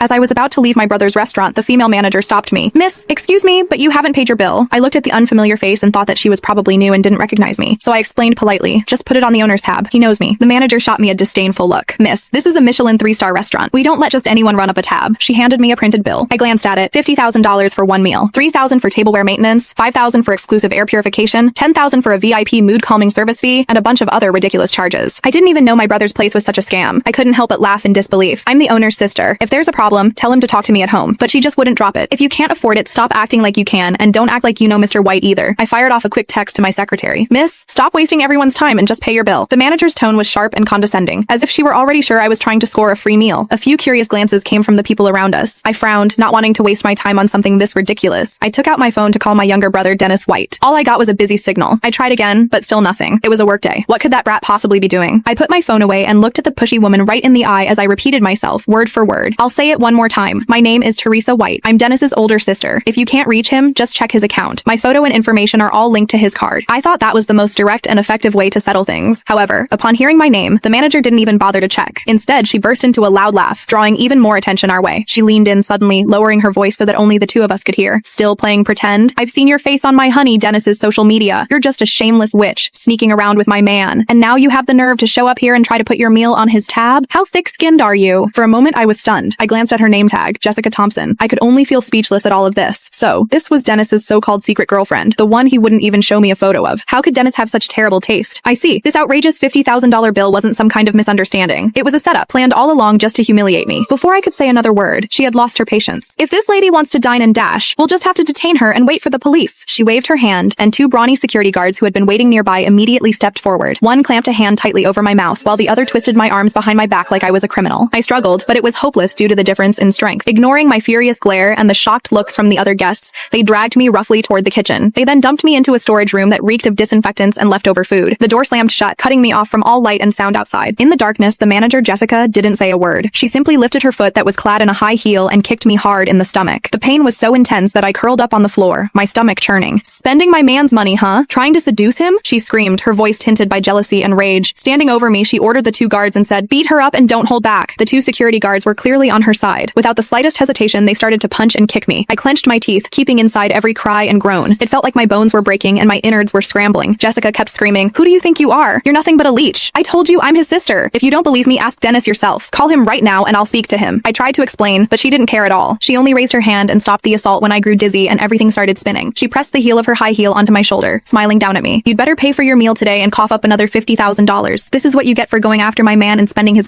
As I was about to leave my brother's restaurant, the female manager stopped me. Miss, excuse me, but you haven't paid your bill. I looked at the unfamiliar face and thought that she was probably new and didn't recognize me. So I explained politely, just put it on the owner's tab. He knows me. The manager shot me a disdainful look. Miss, this is a Michelin 3-star restaurant. We don't let just anyone run up a tab. She handed me a printed bill. I glanced at it. $50,000 for one meal, $3,000 for tableware maintenance, $5,000 for exclusive air purification, $10,000 for a VIP mood calming service fee, and a bunch of other ridiculous charges. I didn't even know my brother's place was such a scam. I couldn't help but laugh in disbelief. I'm the owner's sister. If there's a problem, tell him to talk to me at home. But she just wouldn't drop it. If you can't afford it, stop acting like you can, and don't act like you know Mr. White either. I fired off a quick text to my secretary. Miss, stop wasting everyone's time and just pay your bill. The manager's tone was sharp and condescending, as if she were already sure I was trying to score a free meal. A few curious glances came from the people around us. I frowned, not wanting to waste my time on something this ridiculous. I took out my phone to call my younger brother, Dennis White. All I got was a busy signal. I tried again, but still nothing. It was a workday. What could that brat possibly be doing? I put my phone away and looked at the pushy woman right in the eye as I repeated myself, word for word. I'll say it one more time. My name is Teresa White. I'm Dennis's older sister. If you can't reach him, just check his account. My photo and information are all linked to his card. I thought that was the most direct and effective way to settle things. However, upon hearing my name, the manager didn't even bother to check. Instead, she burst into a loud laugh, drawing even more attention our way. She leaned in suddenly, lowering her voice so that only the two of us could hear. Still playing pretend? I've seen your face on my honey Dennis's social media. You're just a shameless witch, sneaking around with my man. And now you have the nerve to show up here and try to put your meal on his tab? How thick-skinned are you? For a moment, I was stunned. I glanced at her name tag, Jessica Thompson. I could only feel speechless at all of this. So, this was Dennis's so-called secret girlfriend, the one he wouldn't even show me a photo of. How could Dennis have such terrible taste? I see. This outrageous $50,000 bill wasn't some kind of misunderstanding. It was a setup, planned all along just to humiliate me. Before I could say another word, she had lost her patience. If this lady wants to dine and dash, we'll just have to detain her and wait for the police. She waved her hand, and two brawny security guards who had been waiting nearby immediately stepped forward. One clamped a hand tightly over my mouth, while the other twisted my arms behind my back like I was a criminal. I struggled, but it was hopeless due to the difference in strength. Ignoring my furious glare and the shocked looks from the other guests, they dragged me roughly toward the kitchen. They then dumped me into a storage room that reeked of disinfectants and leftover food. The door slammed shut, cutting me off from all light and sound outside. In the darkness, the manager, Jessica, didn't say a word. She simply lifted her foot that was clad in a high heel and kicked me hard in the stomach. The pain was so intense that I curled up on the floor, my stomach churning. Spending my man's money, huh? Trying to seduce him? She screamed, her voice tinted by jealousy and rage. Standing over me, she ordered the two guards and said, "Beat her up and don't hold back." The two security guards were clearly on her side. Without the slightest hesitation, they started to punch and kick me. I clenched my teeth, keeping inside every cry and groan. It felt like my bones were breaking and my innards were scrambling. Jessica kept screaming, "Who do you think you are? You're nothing but a leech. I told you I'm his sister. If you don't believe me, ask Dennis yourself. Call him right now and I'll speak to him." I tried to explain, but she didn't care at all. She only raised her hand and stopped the assault when I grew dizzy and everything started spinning. She pressed the heel of her high heel onto my shoulder, smiling down at me. "You'd better pay for your meal today and cough up another $50,000. This is what you get for going after my man and spending his money."